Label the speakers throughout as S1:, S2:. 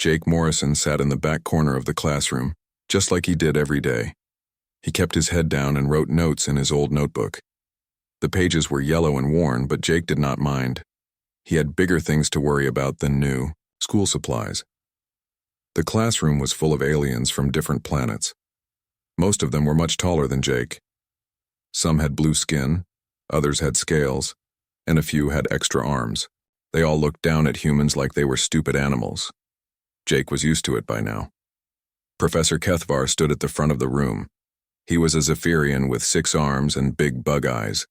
S1: Jake Morrison sat in the back corner of the classroom, just like he did every day. He kept his head down and wrote notes in his old notebook. The pages were yellow and worn, but Jake did not mind. He had bigger things to worry about than new school supplies. The classroom was full of aliens from different planets. Most of them were much taller than Jake. Some had blue skin, others had scales, and a few had extra arms. They all looked down at humans like they were stupid animals. Jake was used to it by now. Professor Kethvar stood at the front of the room. He was a Zephyrian with 6 arms and big bug eyes.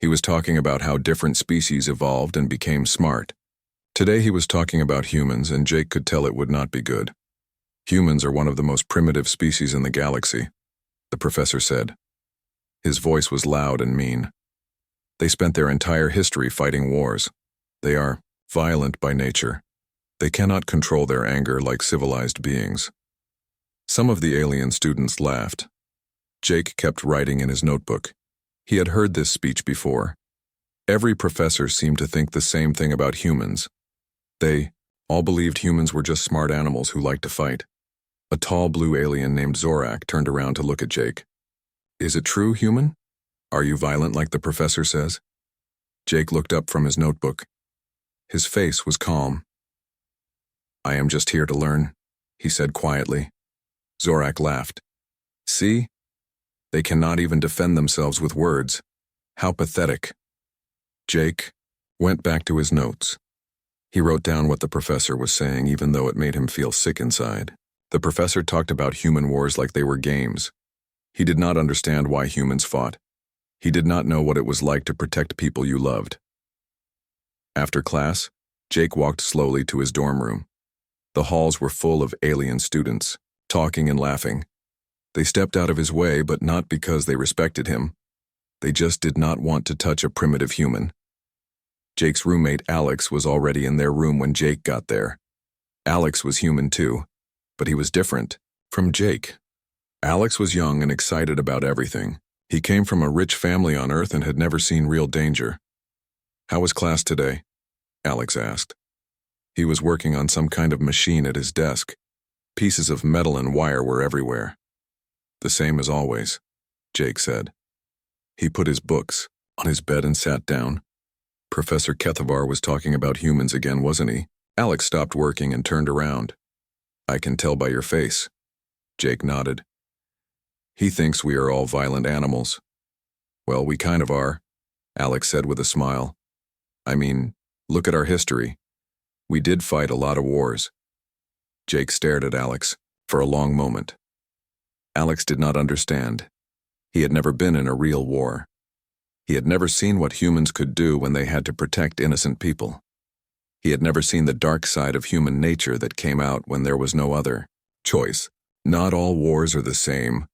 S1: He was talking about how different species evolved and became smart. Today he was talking about humans, and Jake could tell it would not be good. Humans are one of the most primitive species in the galaxy, the professor said. His voice was loud and mean. They spent their entire history fighting wars. They are violent by nature. They cannot control their anger like civilized beings. Some of the alien students laughed. Jake kept writing in his notebook. He had heard this speech before. Every professor seemed to think the same thing about humans. They all believed humans were just smart animals who liked to fight. A tall blue alien named Zorak turned around to look at Jake. "Is it true, human? Are you violent like the professor says?" Jake looked up from his notebook. His face was calm. "I am just here to learn," he said quietly. Zorak laughed. "See? They cannot even defend themselves with words. How pathetic." Jake went back to his notes. He wrote down what the professor was saying, even though it made him feel sick inside. The professor talked about human wars like they were games. He did not understand why humans fought. He did not know what it was like to protect people you loved. After class, Jake walked slowly to his dorm room. The halls were full of alien students, talking and laughing. They stepped out of his way, but not because they respected him. They just did not want to touch a primitive human. Jake's roommate Alex was already in their room when Jake got there. Alex was human too, but he was different from Jake. Alex was young and excited about everything. He came from a rich family on Earth and had never seen real danger. "How was class today?" Alex asked. He was working on some kind of machine at his desk. Pieces of metal and wire were everywhere. "The same as always," Jake said. He put his books on his bed and sat down. Professor Kethvar was talking about humans again, wasn't he? Alex stopped working and turned around. "I can tell by your face." Jake nodded. "He thinks we are all violent animals." "Well, we kind of are," Alex said with a smile. "I mean, look at our history. We did fight a lot of wars." Jake stared at Alex for a long moment. Alex did not understand. He had never been in a real war. He had never seen what humans could do when they had to protect innocent people. He had never seen the dark side of human nature that came out when there was no other choice. "Not all wars are the same,"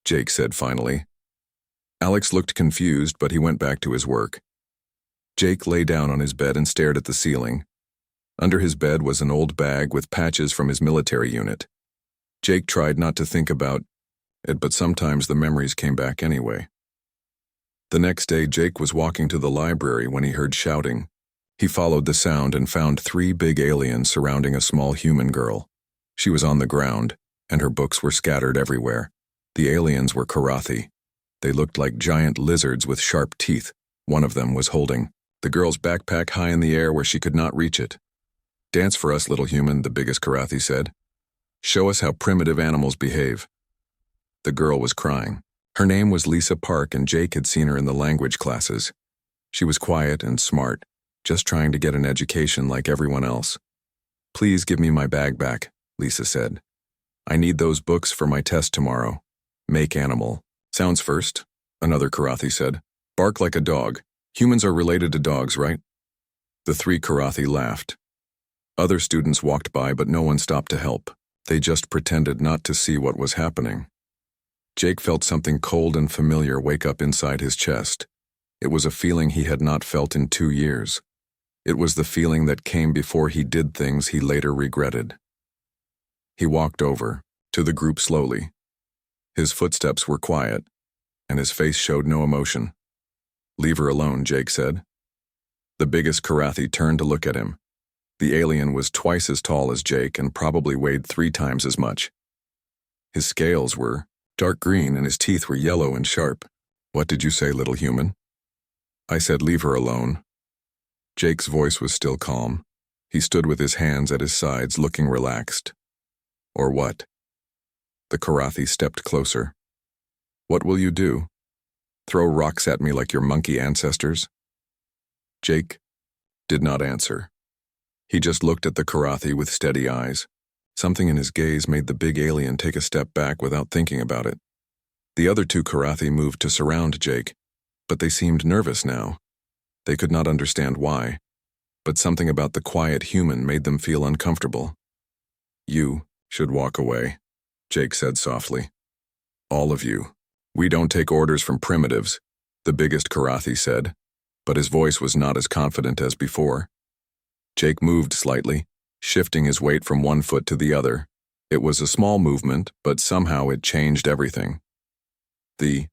S1: Jake said finally. Alex looked confused, but he went back to his work. Jake lay down on his bed and stared at the ceiling. Under his bed was an old bag with patches from his military unit. Jake tried not to think about it, but sometimes the memories came back anyway. The next day, Jake was walking to the library when he heard shouting. He followed the sound and found 3 big aliens surrounding a small human girl. She was on the ground, and her books were scattered everywhere. The aliens were Karathi. They looked like giant lizards with sharp teeth. One of them was holding the girl's backpack high in the air where she could not reach it. "Dance for us, little human," the biggest Karathi said. "Show us how primitive animals behave." The girl was crying. Her name was Lisa Park, and Jake had seen her in the language classes. She was quiet and smart, just trying to get an education like everyone else. "Please give me my bag back," Lisa said. "I need those books for my test tomorrow." "Make animal." "Sounds first," another Karathi said. "Bark like a dog. Humans are related to dogs, right?" The 3 Karathi laughed. Other students walked by, but no one stopped to help. They just pretended not to see what was happening. Jake felt something cold and familiar wake up inside his chest. It was a feeling he had not felt in 2 years. It was the feeling that came before he did things he later regretted. He walked over to the group slowly. His footsteps were quiet, and his face showed no emotion. "Leave her alone," Jake said. The biggest Karathi turned to look at him. The alien was twice as tall as Jake and probably weighed 3 times as much. His scales were dark green and his teeth were yellow and sharp. "What did you say, little human?" "I said leave her alone." Jake's voice was still calm. He stood with his hands at his sides, looking relaxed. "Or what?" The Karathi stepped closer. "What will you do? Throw rocks at me like your monkey ancestors?" Jake did not answer. He just looked at the Karathi with steady eyes. Something in his gaze made the big alien take a step back without thinking about it. The other 2 Karathi moved to surround Jake, but they seemed nervous now. They could not understand why, but something about the quiet human made them feel uncomfortable. "You should walk away," Jake said softly. "All of you. We don't take orders from primitives," the biggest Karathi said, but his voice was not as confident as before. Jake moved slightly, shifting his weight from one foot to the other. It was a small movement, but somehow it changed everything. The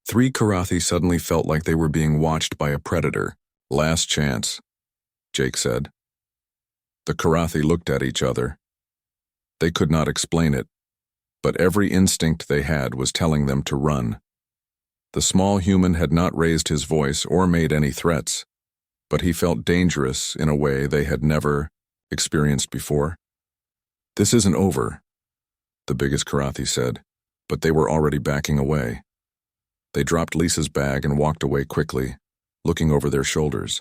S1: 3 Karathi suddenly felt like they were being watched by a predator. "Last chance," Jake said. The Karathi looked at each other. They could not explain it, but every instinct they had was telling them to run. The small human had not raised his voice or made any threats, but he felt dangerous in a way they had never experienced before. "This isn't over," the biggest Karathi said, but they were already backing away. They dropped Lisa's bag and walked away quickly, looking over their shoulders.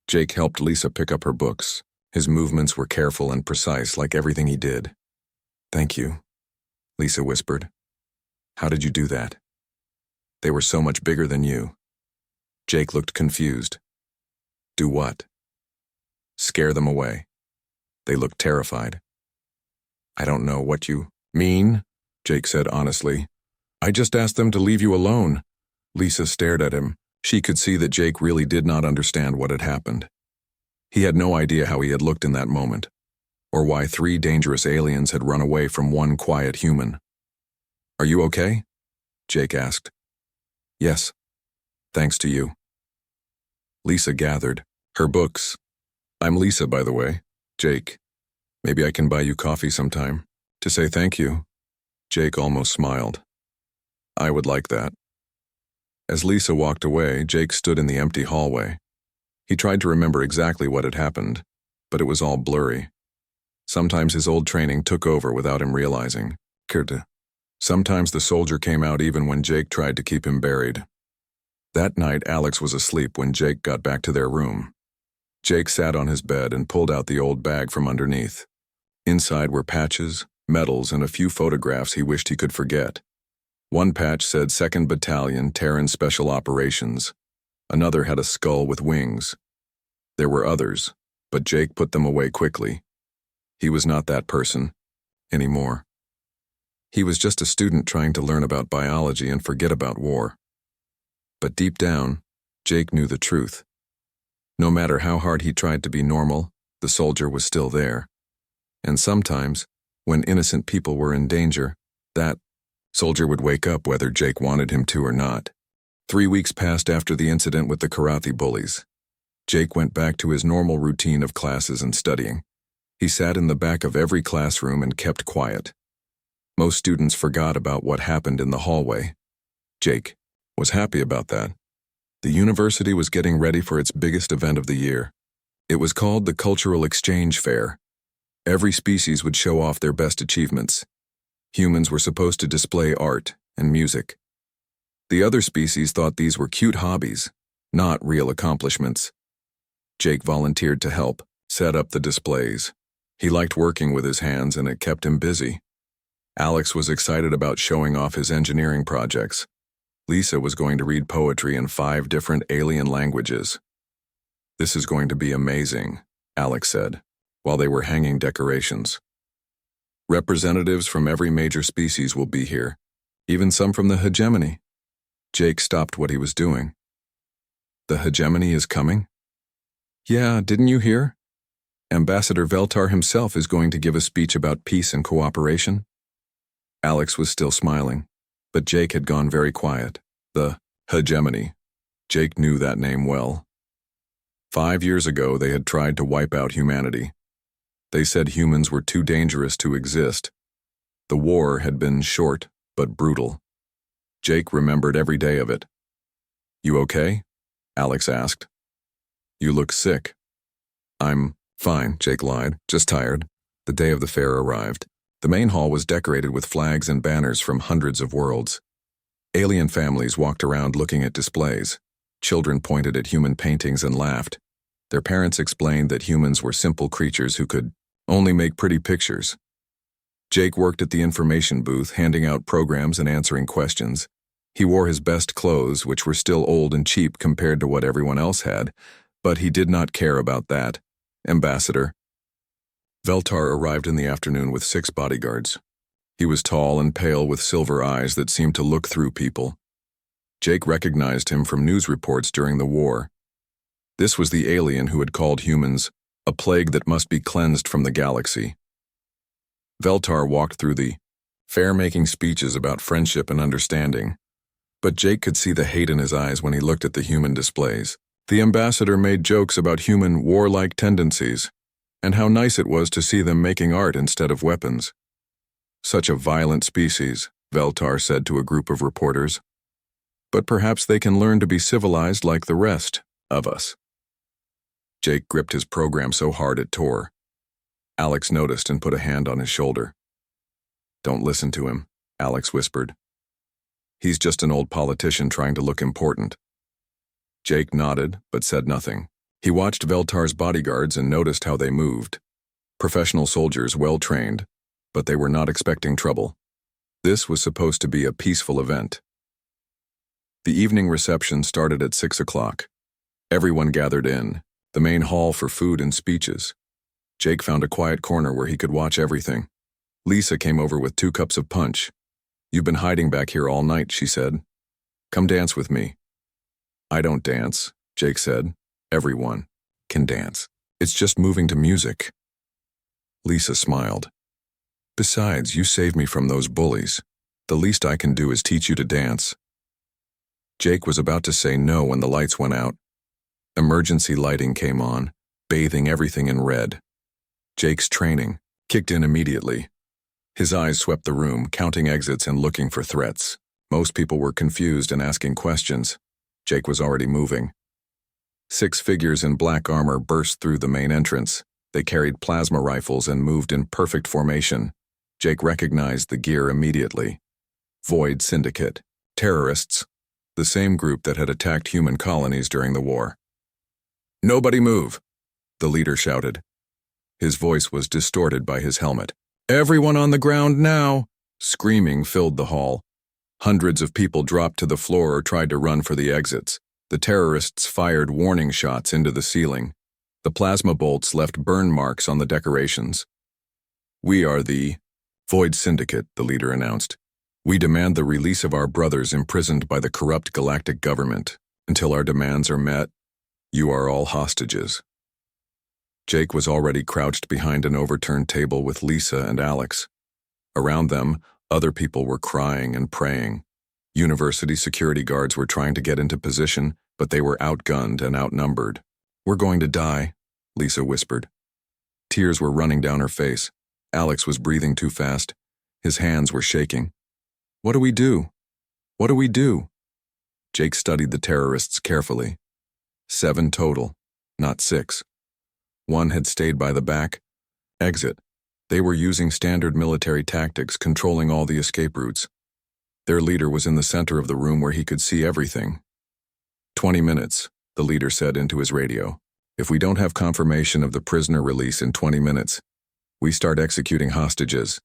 S1: Jake helped Lisa pick up her books. His movements were careful and precise, like everything he did. "Thank you," Lisa whispered. "How did you do that?" "They were so much bigger than you." Jake looked confused. "Do what?" "Scare them away. They looked terrified." "I don't know what you mean," Jake said honestly. "I just asked them to leave you alone." Lisa stared at him. She could see that Jake really did not understand what had happened. He had no idea how he had looked in that moment, or why 3 dangerous aliens had run away from one quiet human. "Are you okay?" Jake asked. "Yes, thanks to you." Lisa gathered her books. "I'm Lisa, by the way. Jake. Maybe I can buy you coffee sometime, to say thank you." Jake almost smiled. "I would like that." As Lisa walked away, Jake stood in the empty hallway. He tried to remember exactly what had happened, but it was all blurry. Sometimes his old training took over without him realizing. Sometimes the soldier came out even when Jake tried to keep him buried. That night, Alex was asleep when Jake got back to their room. Jake sat on his bed and pulled out the old bag from underneath. Inside were patches, medals, and a few photographs he wished he could forget. One patch said 2nd Battalion, Terran Special Operations. Another had a skull with wings. There were others, but Jake put them away quickly. He was not that person anymore. He was just a student trying to learn about biology and forget about war. But deep down, Jake knew the truth. No matter how hard he tried to be normal, the soldier was still there. And sometimes, when innocent people were in danger, that soldier would wake up whether Jake wanted him to or not. 3 weeks passed after the incident with the Karathi bullies. Jake went back to his normal routine of classes and studying. He sat in the back of every classroom and kept quiet. Most students forgot about what happened in the hallway. Jake was happy about that. The university was getting ready for its biggest event of the year. It was called the Cultural Exchange Fair. Every species would show off their best achievements. Humans were supposed to display art and music. The other species thought these were cute hobbies, not real accomplishments. Jake volunteered to help set up the displays. He liked working with his hands and it kept him busy. Alex was excited about showing off his engineering projects. Lisa was going to read poetry in 5 different alien languages. "This is going to be amazing," Alex said, while they were hanging decorations. "Representatives from every major species will be here, even some from the hegemony." Jake stopped what he was doing. "The hegemony is coming?" "Yeah, didn't you hear? Ambassador Veltar himself is going to give a speech about peace and cooperation." Alex was still smiling, but Jake had gone very quiet. The hegemony. Jake knew that name well. 5 years ago, they had tried to wipe out humanity. They said humans were too dangerous to exist. The war had been short, but brutal. Jake remembered every day of it. "You okay?" Alex asked. "You look sick." "I'm fine," Jake lied, "just tired." The day of the fair arrived. The main hall was decorated with flags and banners from hundreds of worlds. Alien families walked around looking at displays. Children pointed at human paintings and laughed. Their parents explained that humans were simple creatures who could only make pretty pictures. Jake worked at the information booth, handing out programs and answering questions. He wore his best clothes, which were still old and cheap compared to what everyone else had, but he did not care about that. Ambassador. Veltar arrived in the afternoon with 6 bodyguards. He was tall and pale with silver eyes that seemed to look through people. Jake recognized him from news reports during the war. This was the alien who had called humans a plague that must be cleansed from the galaxy. Veltar walked through the fair making speeches about friendship and understanding, but Jake could see the hate in his eyes when he looked at the human displays. The ambassador made jokes about human warlike tendencies, and how nice it was to see them making art instead of weapons. "Such a violent species," Veltar said to a group of reporters. "But perhaps they can learn to be civilized like the rest of us." Jake gripped his program so hard it tore. Alex noticed and put a hand on his shoulder. "Don't listen to him," Alex whispered. "He's just an old politician trying to look important." Jake nodded, but said nothing. He watched Veltar's bodyguards and noticed how they moved. Professional soldiers, well trained, but they were not expecting trouble. This was supposed to be a peaceful event. The evening reception started at 6 o'clock. Everyone gathered in, the main hall for food and speeches. Jake found a quiet corner where he could watch everything. Lisa came over with 2 cups of punch. "You've been hiding back here all night," she said. "Come dance with me." "I don't dance," Jake said. "Everyone can dance. It's just moving to music." Lisa smiled. "Besides, you saved me from those bullies. The least I can do is teach you to dance." Jake was about to say no when the lights went out. Emergency lighting came on, bathing everything in red. Jake's training kicked in immediately. His eyes swept the room, counting exits and looking for threats. Most people were confused and asking questions. Jake was already moving. 6 figures in black armor burst through the main entrance. They carried plasma rifles and moved in perfect formation. Jake recognized the gear immediately. Void Syndicate. Terrorists. The same group that had attacked human colonies during the war. "Nobody move," the leader shouted. His voice was distorted by his helmet. "Everyone on the ground now!" Screaming filled the hall. Hundreds of people dropped to the floor or tried to run for the exits. The terrorists fired warning shots into the ceiling. The plasma bolts left burn marks on the decorations. "We are the Void Syndicate," the leader announced. "We demand the release of our brothers imprisoned by the corrupt galactic government. Until our demands are met, you are all hostages." Jake was already crouched behind an overturned table with Lisa and Alex. Around them, other people were crying and praying. University security guards were trying to get into position, but they were outgunned and outnumbered. "We're going to die," Lisa whispered. Tears were running down her face. Alex was breathing too fast. His hands were shaking. "What do we do? What do we do?" Jake studied the terrorists carefully. 7 total, not 6. 1 had stayed by the back. Exit. They were using standard military tactics, controlling all the escape routes. Their leader was in the center of the room where he could see everything. 20 minutes, the leader said into his radio. "If we don't have confirmation of the prisoner release in 20 minutes, we start executing hostages."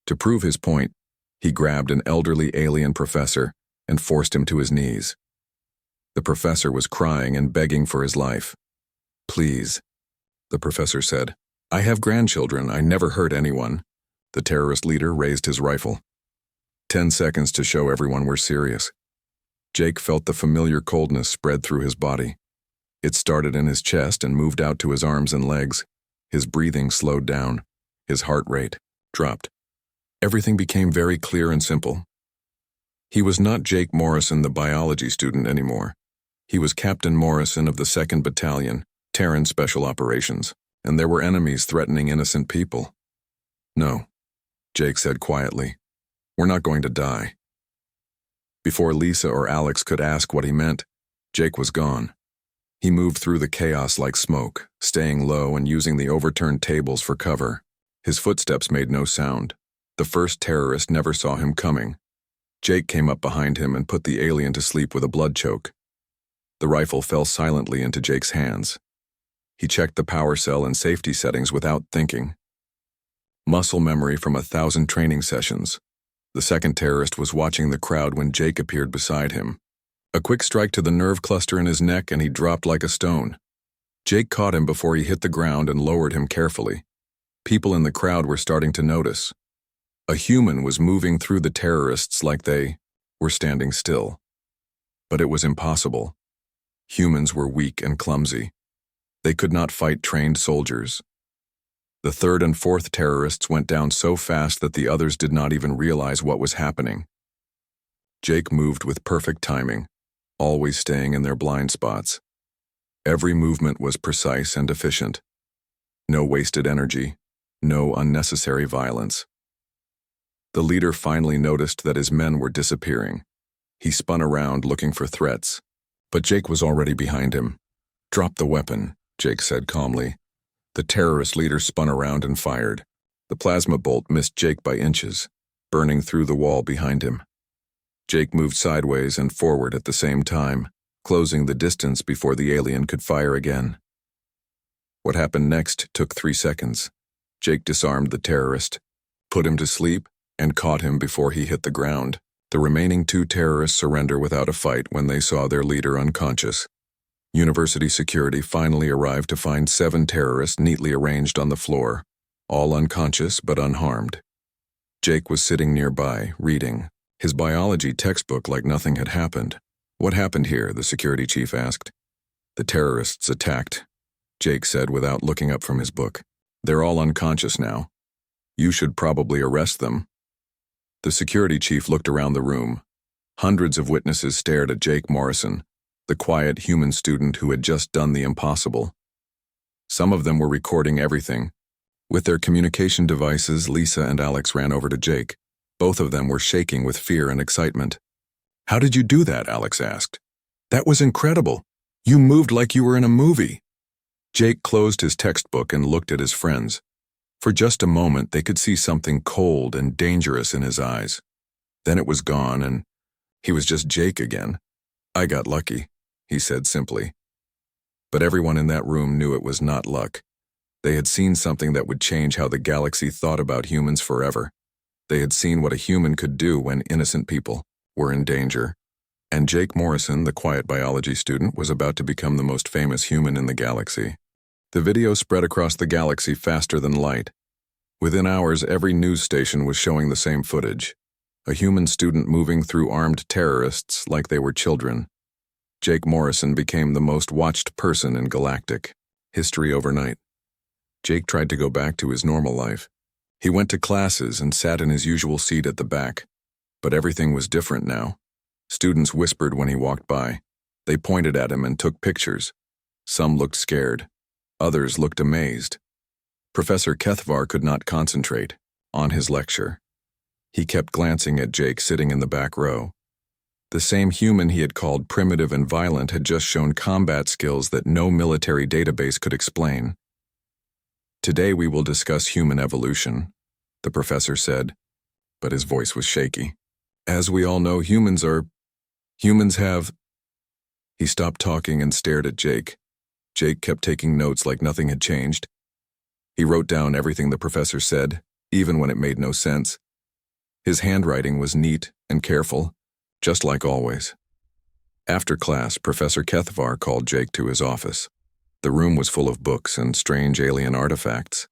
S1: To prove his point, he grabbed an elderly alien professor and forced him to his knees. The professor was crying and begging for his life. "Please," the professor said. "I have grandchildren. I never hurt anyone." The terrorist leader raised his rifle. 10 seconds to show everyone we're serious. Jake felt the familiar coldness spread through his body. It started in his chest and moved out to his arms and legs. His breathing slowed down. His heart rate dropped. Everything became very clear and simple. He was not Jake Morrison, the biology student, anymore. He was Captain Morrison of the 2nd Battalion, Terran Special Operations, and there were enemies threatening innocent people. "No," Jake said quietly. "We're not going to die." Before Lisa or Alex could ask what he meant, Jake was gone. He moved through the chaos like smoke, staying low and using the overturned tables for cover. His footsteps made no sound. The first terrorist never saw him coming. Jake came up behind him and put the alien to sleep with a blood choke. The rifle fell silently into Jake's hands. He checked the power cell and safety settings without thinking. Muscle memory from 1,000 training sessions. The second terrorist was watching the crowd when Jake appeared beside him. A quick strike to the nerve cluster in his neck and he dropped like a stone. Jake caught him before he hit the ground and lowered him carefully. People in the crowd were starting to notice. A human was moving through the terrorists like they were standing still. But it was impossible. Humans were weak and clumsy. They could not fight trained soldiers. The third and fourth terrorists went down so fast that the others did not even realize what was happening. Jake moved with perfect timing, always staying in their blind spots. Every movement was precise and efficient. No wasted energy, no unnecessary violence. The leader finally noticed that his men were disappearing. He spun around looking for threats, but Jake was already behind him. "Drop the weapon," Jake said calmly. The terrorist leader spun around and fired. The plasma bolt missed Jake by inches, burning through the wall behind him. Jake moved sideways and forward at the same time, closing the distance before the alien could fire again. What happened next took 3 seconds. Jake disarmed the terrorist, put him to sleep, and caught him before he hit the ground. The remaining 2 terrorists surrendered without a fight when they saw their leader unconscious. University security finally arrived to find 7 terrorists neatly arranged on the floor, all unconscious but unharmed. Jake was sitting nearby, reading his biology textbook like nothing had happened. "What happened here?" the security chief asked. "The terrorists attacked," Jake said without looking up from his book. "They're all unconscious now. You should probably arrest them." The security chief looked around the room. Hundreds of witnesses stared at Jake Morrison, the quiet human student who had just done the impossible. Some of them were recording everything. With their communication devices, Lisa and Alex ran over to Jake. Both of them were shaking with fear and excitement. "How did you do that?" Alex asked. "That was incredible. You moved like you were in a movie." Jake closed his textbook and looked at his friends. For just a moment, they could see something cold and dangerous in his eyes. Then it was gone, and he was just Jake again. "I got lucky," he said simply. But everyone in that room knew it was not luck. They had seen something that would change how the galaxy thought about humans forever. They had seen what a human could do when innocent people were in danger. And Jake Morrison, the quiet biology student, was about to become the most famous human in the galaxy. The video spread across the galaxy faster than light. Within hours, every news station was showing the same footage. A human student moving through armed terrorists like they were children. Jake Morrison became the most watched person in galactic history overnight. Jake tried to go back to his normal life. He went to classes and sat in his usual seat at the back. But everything was different now. Students whispered when he walked by. They pointed at him and took pictures. Some looked scared. Others looked amazed. Professor Kethvar could not concentrate on his lecture. He kept glancing at Jake sitting in the back row. The same human he had called primitive and violent had just shown combat skills that no military database could explain. "Today we will discuss human evolution," the professor said, but his voice was shaky. "As we all know, humans have..." He stopped talking and stared at Jake. Jake kept taking notes like nothing had changed. He wrote down everything the professor said, even when it made no sense. His handwriting was neat and careful, just like always. After class, Professor Kethvar called Jake to his office. The room was full of books and strange alien artifacts.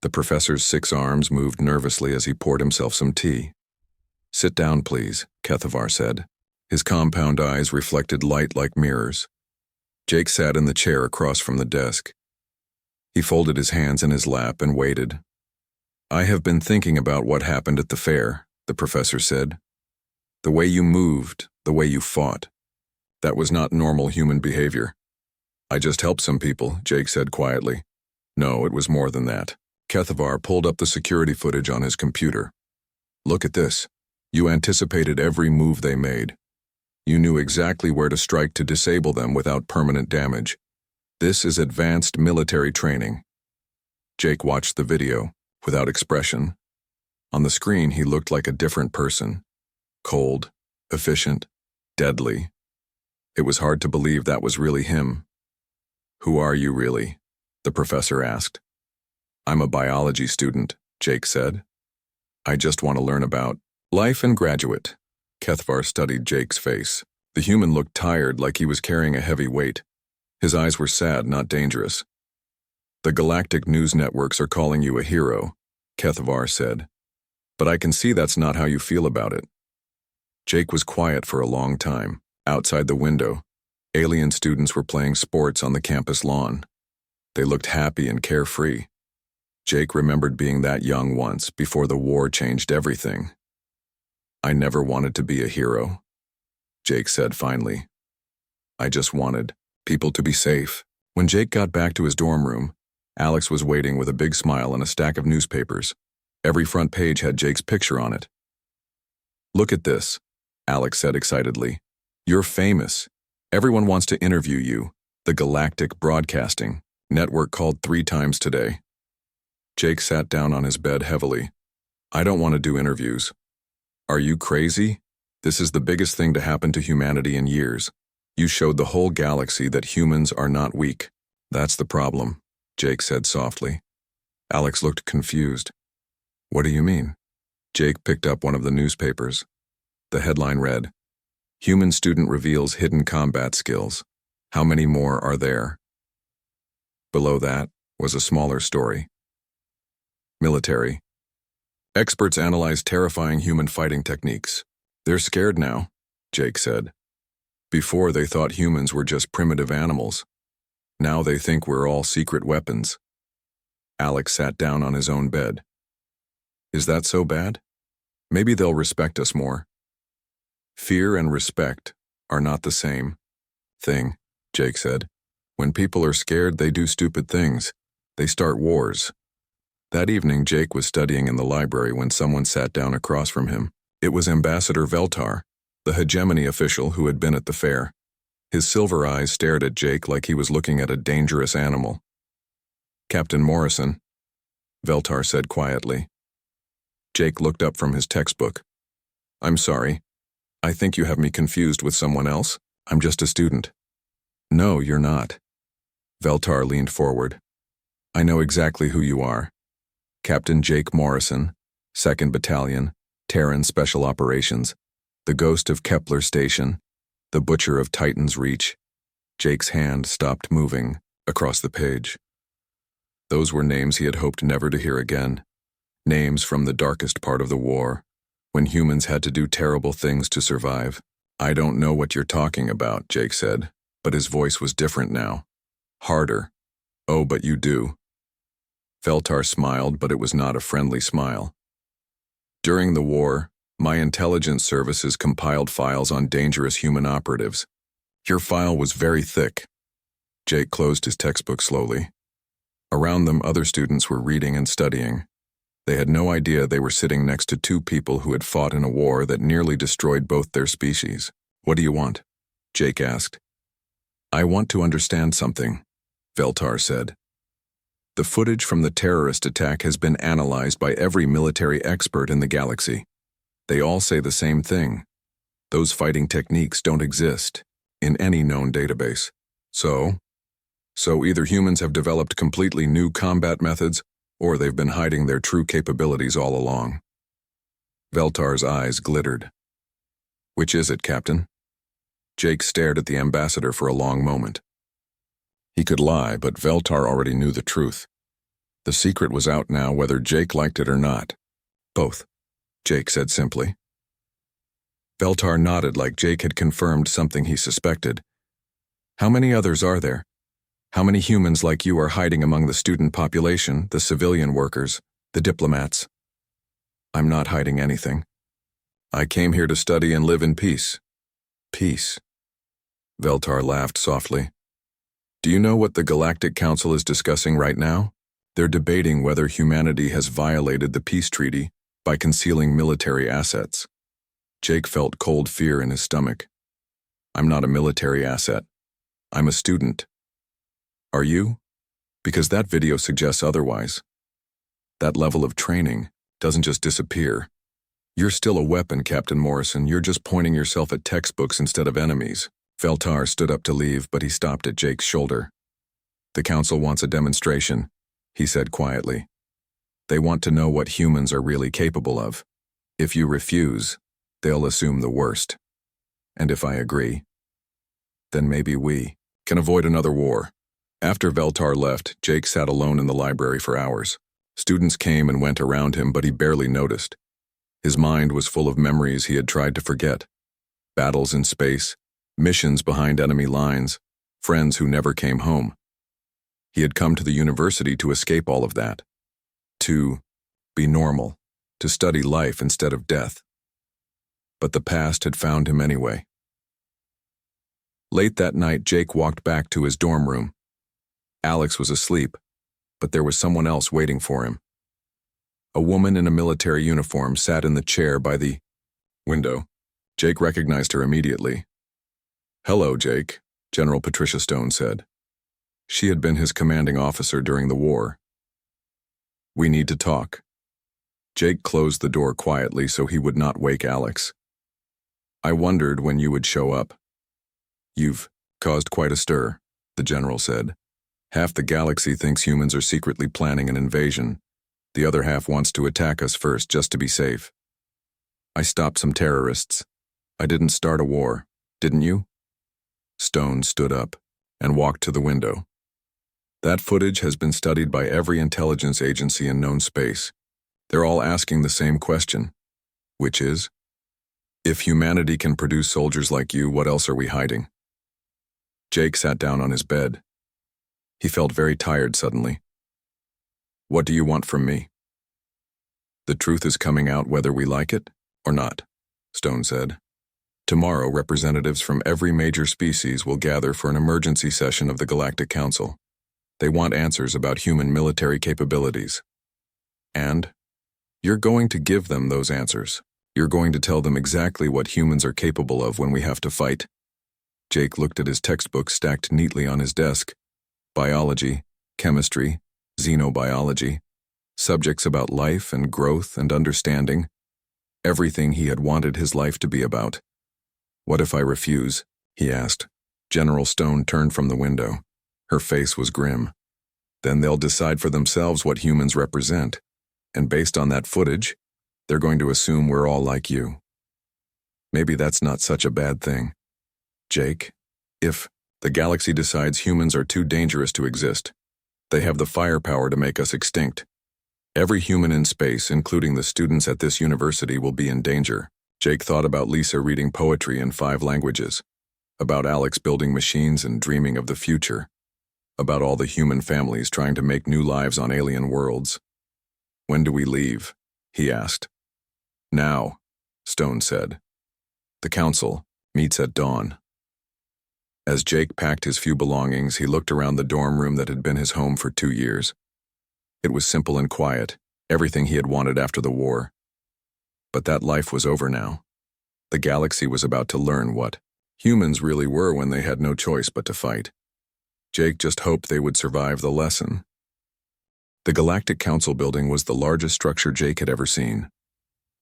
S1: The professor's 6 arms moved nervously as he poured himself some tea. "Sit down, please," Kethvar said. His compound eyes reflected light like mirrors. Jake sat in the chair across from the desk. He folded his hands in his lap and waited. "I have been thinking about what happened at the fair," the professor said. "The way you moved, the way you fought. That was not normal human behavior. I just helped some people, Jake said quietly. No, it was more than that. Kethavar pulled up the security footage on his computer. Look at this. You anticipated every move they made. You knew exactly where to strike to disable them without permanent damage. This is advanced military training. Jake watched the video, without expression. On the screen, he looked like a different person. Cold, efficient, deadly. It was hard to believe that was really him. Who are you really? The professor asked. I'm a biology student, Jake said. I just want to learn about life and graduate. Kethavar studied Jake's face. The human looked tired, like he was carrying a heavy weight. His eyes were sad, not dangerous. The galactic news networks are calling you a hero, Kethavar said. But I can see that's not how you feel about it. Jake was quiet for a long time. Outside the window, alien students were playing sports on the campus lawn. They looked happy and carefree. Jake remembered being that young once, before the war changed everything. I never wanted to be a hero, Jake said finally. I just wanted people to be safe. When Jake got back to his dorm room, Alex was waiting with a big smile and a stack of newspapers. Every front page had Jake's picture on it. Look at this, Alex said excitedly. You're famous. Everyone wants to interview you. The Galactic Broadcasting Network called 3 times today. Jake sat down on his bed heavily. I don't want to do interviews. Are you crazy? This is the biggest thing to happen to humanity in years. You showed the whole galaxy that humans are not weak. That's the problem, Jake said softly. Alex looked confused. What do you mean? Jake picked up one of the newspapers. The headline read, Human student reveals hidden combat skills. How many more are there? Below that was a smaller story. Military. Experts analyze terrifying human fighting techniques. They're scared now, Jake said. Before they thought humans were just primitive animals. Now they think we're all secret weapons. Alex sat down on his own bed. Is that so bad? Maybe they'll respect us more. Fear and respect are not the same thing, Jake said. When people are scared, they do stupid things. They start wars. That evening, Jake was studying in the library when someone sat down across from him. It was Ambassador Veltar, the hegemony official who had been at the fair. His silver eyes stared at Jake like he was looking at a dangerous animal. Captain Morrison, Veltar said quietly. Jake looked up from his textbook. I'm sorry. I think you have me confused with someone else. I'm just a student. No, you're not. Veltar leaned forward. I know exactly who you are. Captain Jake Morrison, 2nd Battalion, Terran Special Operations, the Ghost of Kepler Station, the Butcher of Titan's Reach. Jake's hand stopped moving across the page. Those were names he had hoped never to hear again. Names from the darkest part of the war, when humans had to do terrible things to survive. I don't know what you're talking about, Jake said, but his voice was different now. Harder. Oh, but you do. Veltar smiled, but it was not a friendly smile. During the war, my intelligence services compiled files on dangerous human operatives. Your file was very thick. Jake closed his textbook slowly. Around them, other students were reading and studying. They had no idea they were sitting next to 2 people who had fought in a war that nearly destroyed both their species. What do you want? Jake asked. I want to understand something, Veltar said. The footage from the terrorist attack has been analyzed by every military expert in the galaxy. They all say the same thing. Those fighting techniques don't exist in any known database. So either humans have developed completely new combat methods, or they've been hiding their true capabilities all along. Veltar's eyes glittered. Which is it, Captain? Jake stared at the ambassador for a long moment. He could lie, but Veltar already knew the truth. The secret was out now, whether Jake liked it or not. Both, Jake said simply. Veltar nodded like Jake had confirmed something he suspected. How many others are there? How many humans like you are hiding among the student population, the civilian workers, the diplomats? I'm not hiding anything. I came here to study and live in peace. Peace. Veltar laughed softly. Do you know what the Galactic Council is discussing right now? They're debating whether humanity has violated the peace treaty by concealing military assets. Jake felt cold fear in his stomach. I'm not a military asset. I'm a student. Are you? Because that video suggests otherwise. That level of training doesn't just disappear. You're still a weapon, Captain Morrison. You're just pointing yourself at textbooks instead of enemies. Veltar stood up to leave, but he stopped at Jake's shoulder. The council wants a demonstration, he said quietly. They want to know what humans are really capable of. If you refuse, they'll assume the worst. And if I agree, then maybe we can avoid another war. After Veltar left, Jake sat alone in the library for hours. Students came and went around him, but he barely noticed. His mind was full of memories he had tried to forget. Battles in space, missions behind enemy lines, friends who never came home. He had come to the university to escape all of that. To be normal, to study life instead of death. But the past had found him anyway. Late that night, Jake walked back to his dorm room. Alex was asleep, but there was someone else waiting for him. A woman in a military uniform sat in the chair by the window. Jake recognized her immediately. Hello, Jake, General Patricia Stone said. She had been his commanding officer during the war. We need to talk. Jake closed the door quietly so he would not wake Alex. I wondered when you would show up. You've caused quite a stir, the general said. Half the galaxy thinks humans are secretly planning an invasion. The other half wants to attack us first just to be safe. I stopped some terrorists. I didn't start a war, didn't you? Stone stood up and walked to the window. That footage has been studied by every intelligence agency in known space. They're all asking the same question, which is, if humanity can produce soldiers like you, what else are we hiding? Jake sat down on his bed. He felt very tired suddenly. What do you want from me? The truth is coming out whether we like it or not, Stone said. Tomorrow, representatives from every major species will gather for an emergency session of the Galactic Council. They want answers about human military capabilities. And you're going to give them those answers. You're going to tell them exactly what humans are capable of when we have to fight. Jake looked at his textbook stacked neatly on his desk. Biology, chemistry, xenobiology, subjects about life and growth and understanding. Everything he had wanted his life to be about. What if I refuse? He asked. General Stone turned from the window. Her face was grim. Then they'll decide for themselves what humans represent. And based on that footage, they're going to assume we're all like you. Maybe that's not such a bad thing. Jake, if the galaxy decides humans are too dangerous to exist, they have the firepower to make us extinct. Every human in space, including the students at this university, will be in danger. Jake thought about Lisa reading poetry in 5 languages, about Alex building machines and dreaming of the future, about all the human families trying to make new lives on alien worlds. When do we leave? He asked. Now, Stone said. The council meets at dawn. As Jake packed his few belongings, he looked around the dorm room that had been his home for 2 years. It was simple and quiet, everything he had wanted after the war. But that life was over now. The galaxy was about to learn what humans really were when they had no choice but to fight. Jake just hoped they would survive the lesson. The Galactic Council building was the largest structure Jake had ever seen.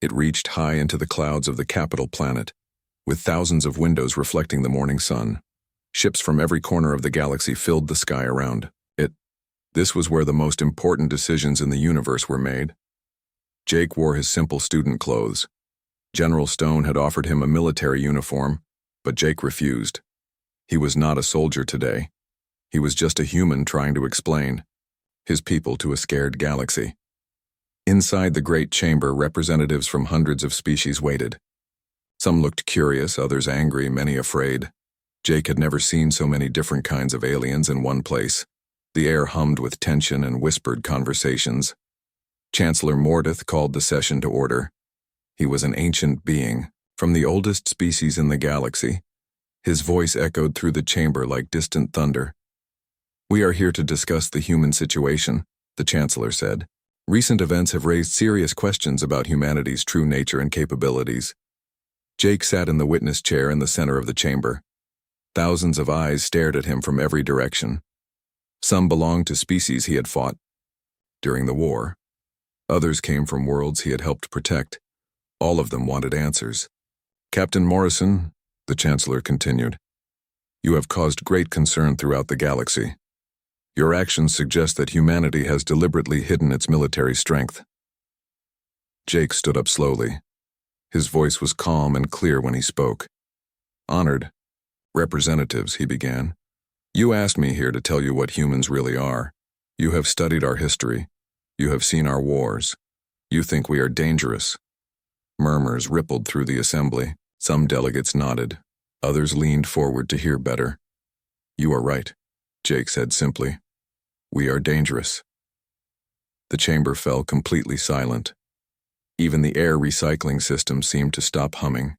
S1: It reached high into the clouds of the capital planet, with thousands of windows reflecting the morning sun. Ships from every corner of the galaxy filled the sky around it. This was where the most important decisions in the universe were made. Jake wore his simple student clothes. General Stone had offered him a military uniform, but Jake refused. He was not a soldier today. He was just a human trying to explain his people to a scared galaxy. Inside the great chamber, representatives from hundreds of species waited. Some looked curious, others angry, many afraid. Jake had never seen so many different kinds of aliens in one place. The air hummed with tension and whispered conversations. Chancellor Mordeth called the session to order. He was an ancient being, from the oldest species in the galaxy, His voice echoed through the chamber like distant thunder. "We are here to discuss the human situation," the Chancellor said. "Recent events have raised serious questions about humanity's true nature and capabilities." Jake sat in the witness chair in the center of the chamber. Thousands of eyes stared at him from every direction. Some belonged to species he had fought during the war. Others came from worlds he had helped protect. All of them wanted answers. "Captain Morrison," the Chancellor continued, "you have caused great concern throughout the galaxy. Your actions suggest that humanity has deliberately hidden its military strength." Jake stood up slowly. His voice was calm and clear when he spoke. "Honored representatives," he began. "You asked me here to tell you what humans really are. You have studied our history. You have seen our wars. You think we are dangerous." Murmurs rippled through the assembly. Some delegates nodded. Others leaned forward to hear better. "You are right," Jake said simply. "We are dangerous." The chamber fell completely silent. Even the air recycling system seemed to stop humming.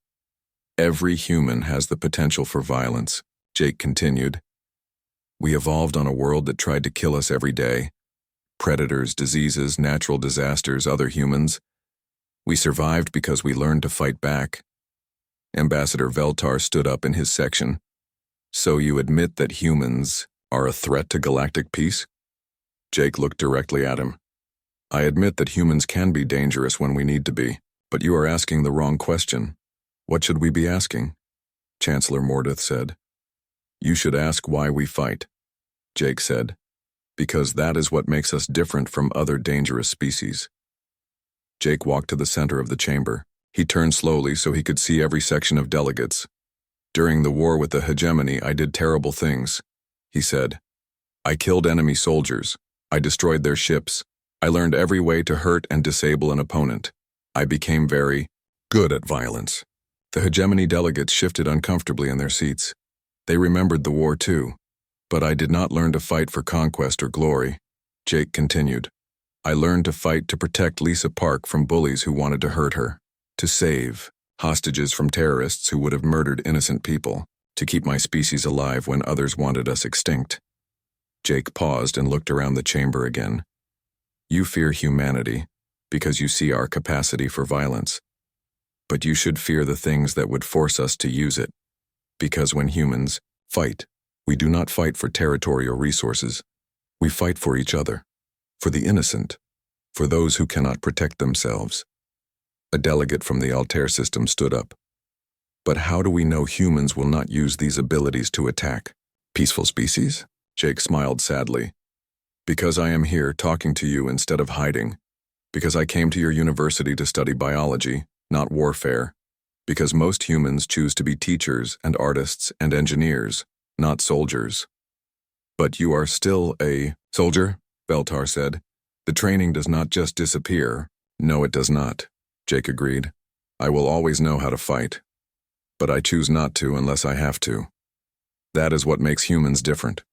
S1: "Every human has the potential for violence," Jake continued. "We evolved on a world that tried to kill us every day. Predators, diseases, natural disasters, other humans. We survived because we learned to fight back." Ambassador Veltar stood up in his section. "So you admit that humans are a threat to galactic peace?" Jake looked directly at him. "I admit that humans can be dangerous when we need to be, but you are asking the wrong question." "What should we be asking?" Chancellor Mordeth said. "You should ask why we fight," Jake said, "because that is what makes us different from other dangerous species." Jake walked to the center of the chamber. He turned slowly so he could see every section of delegates. "During the war with the hegemony, I did terrible things," he said. "I killed enemy soldiers. I destroyed their ships. I learned every way to hurt and disable an opponent. I became very good at violence." The hegemony delegates shifted uncomfortably in their seats. They remembered the war too. "But I did not learn to fight for conquest or glory," Jake continued. "I learned to fight to protect Lisa Park from bullies who wanted to hurt her, to save hostages from terrorists who would have murdered innocent people, to keep my species alive when others wanted us extinct." Jake paused and looked around the chamber again. "You fear humanity because you see our capacity for violence. But you should fear the things that would force us to use it. Because when humans fight, we do not fight for territory or resources. We fight for each other, for the innocent, for those who cannot protect themselves." A delegate from the Altair system stood up. "But how do we know humans will not use these abilities to attack peaceful species?" Jake smiled sadly. "Because I am here talking to you instead of hiding. Because I came to your university to study biology, not warfare. Because most humans choose to be teachers and artists and engineers, not soldiers." "But you are still a soldier," Veltar said. "The training does not just disappear." "No, it does not," Jake agreed. "I will always know how to fight. But I choose not to unless I have to. That is what makes humans different.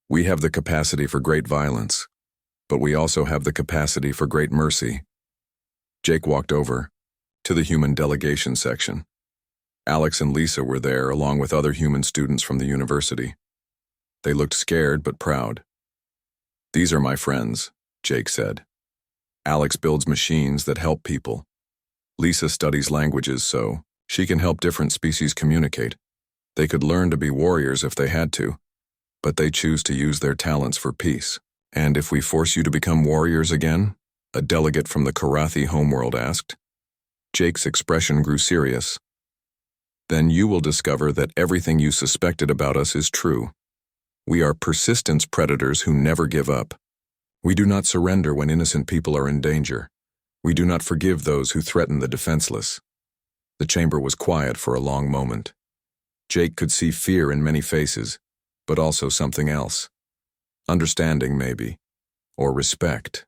S1: We have the capacity for great violence, but we also have the capacity for great mercy." Jake walked over to the human delegation section. Alex and Lisa were there along with other human students from the university. They looked scared but proud. "These are my friends," Jake said. "Alex builds machines that help people. Lisa studies languages so she can help different species communicate. They could learn to be warriors if they had to, but they choose to use their talents for peace." "And if we force you to become warriors again?" a delegate from the Karathi homeworld asked. Jake's expression grew serious. "Then you will discover that everything you suspected about us is true. We are persistence predators who never give up. We do not surrender when innocent people are in danger. We do not forgive those who threaten the defenseless." The chamber was quiet for a long moment. Jake could see fear in many faces, but also something else. Understanding, maybe, or respect.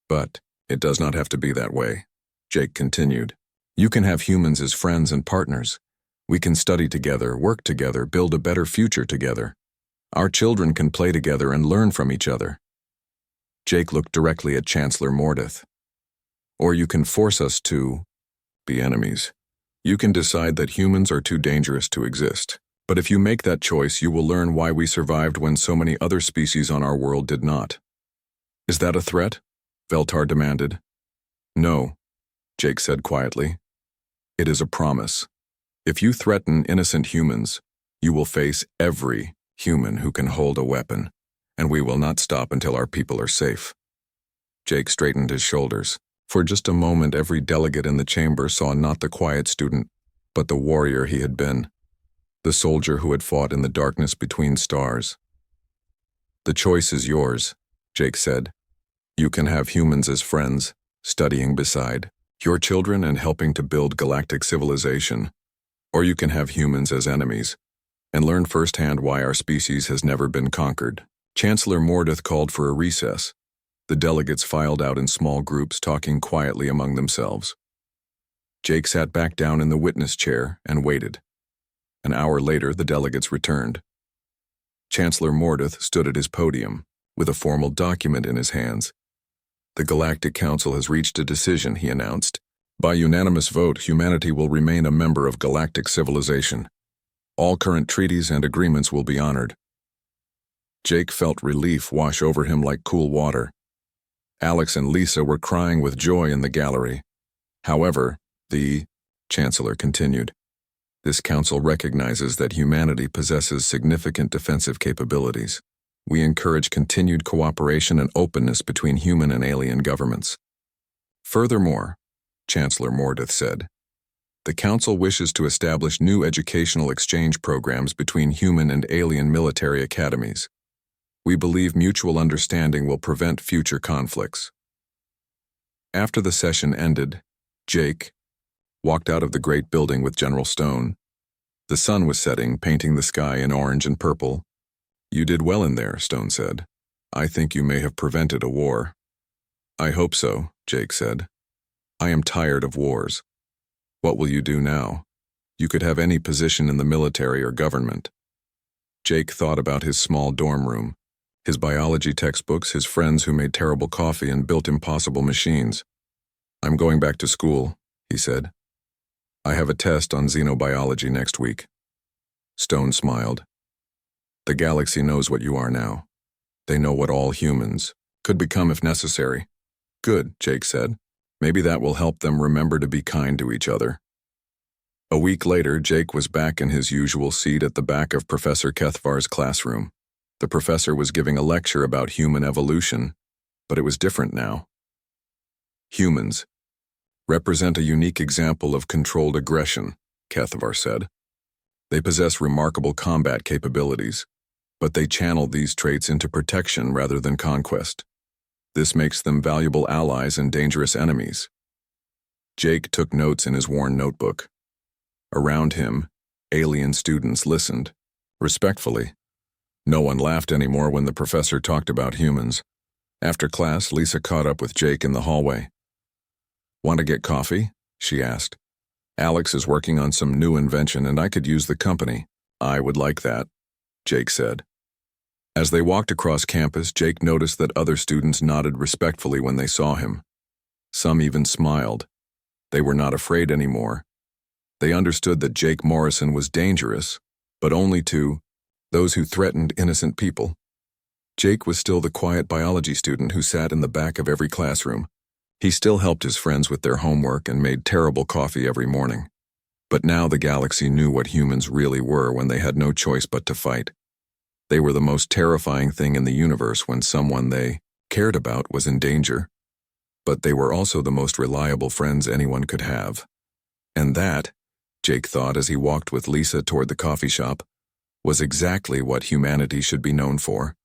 S1: "But it does not have to be that way," Jake continued. "You can have humans as friends and partners. We can study together, work together, build a better future together. Our children can play together and learn from each other." Jake looked directly at Chancellor Mordeth. "Or you can force us to be enemies. You can decide that humans are too dangerous to exist. But if you make that choice, you will learn why we survived when so many other species on our world did not. Is that a threat? Veltar demanded. No, Jake said quietly. It is a promise. If you threaten innocent humans, you will face every human who can hold a weapon, and we will not stop until our people are safe. Jake straightened his shoulders. For just a moment, every delegate in the chamber saw not the quiet student, but the warrior he had been, the soldier who had fought in the darkness between stars. The choice is yours, Jake said. You can have humans as friends, studying beside your children and helping to build galactic civilization, or you can have humans as enemies, and learn firsthand why our species has never been conquered. Chancellor Mordeth called for a recess. The delegates filed out in small groups, talking quietly among themselves. Jake sat back down in the witness chair and waited. An hour later, the delegates returned. Chancellor Mordeth stood at his podium, with a formal document in his hands. The Galactic Council has reached a decision, he announced. By unanimous vote, humanity will remain a member of galactic civilization. All current treaties and agreements will be honored. Jake felt relief wash over him like cool water. Alex and Lisa were crying with joy in the gallery. However, the Chancellor continued, this council recognizes that humanity possesses significant defensive capabilities. We encourage continued cooperation and openness between human and alien governments. Furthermore, Chancellor Mordeth said, the Council wishes to establish new educational exchange programs between human and alien military academies. We believe mutual understanding will prevent future conflicts. After the session ended, Jake walked out of the great building with General Stone. The sun was setting, painting the sky in orange and purple. You did well in there, Stone said. I think you may have prevented a war. I hope so, Jake said. I am tired of wars. What will you do now? You could have any position in the military or government. Jake thought about his small dorm room, his biology textbooks, his friends who made terrible coffee and built impossible machines. I'm going back to school, he said. I have a test on xenobiology next week. Stone smiled. The galaxy knows what you are now. They know what all humans could become if necessary. Good, Jake said. Maybe that will help them remember to be kind to each other. A week later, Jake was back in his usual seat at the back of Professor Kethvar's classroom. The professor was giving a lecture about human evolution, but it was different now. Humans represent a unique example of controlled aggression, Kethvar said. They possess remarkable combat capabilities, but they channel these traits into protection rather than conquest. This makes them valuable allies and dangerous enemies. Jake took notes in his worn notebook. Around him, alien students listened, respectfully. No one laughed anymore when the professor talked about humans. After class, Lisa caught up with Jake in the hallway. Want to get coffee? She asked. Alex is working on some new invention and I could use the company. I would like that, Jake said. As they walked across campus, Jake noticed that other students nodded respectfully when they saw him. Some even smiled. They were not afraid anymore. They understood that Jake Morrison was dangerous, but only to those who threatened innocent people. Jake was still the quiet biology student who sat in the back of every classroom. He still helped his friends with their homework and made terrible coffee every morning. But now the galaxy knew what humans really were when they had no choice but to fight. They were the most terrifying thing in the universe when someone they cared about was in danger. But they were also the most reliable friends anyone could have. And that, Jake thought as he walked with Lisa toward the coffee shop, was exactly what humanity should be known for.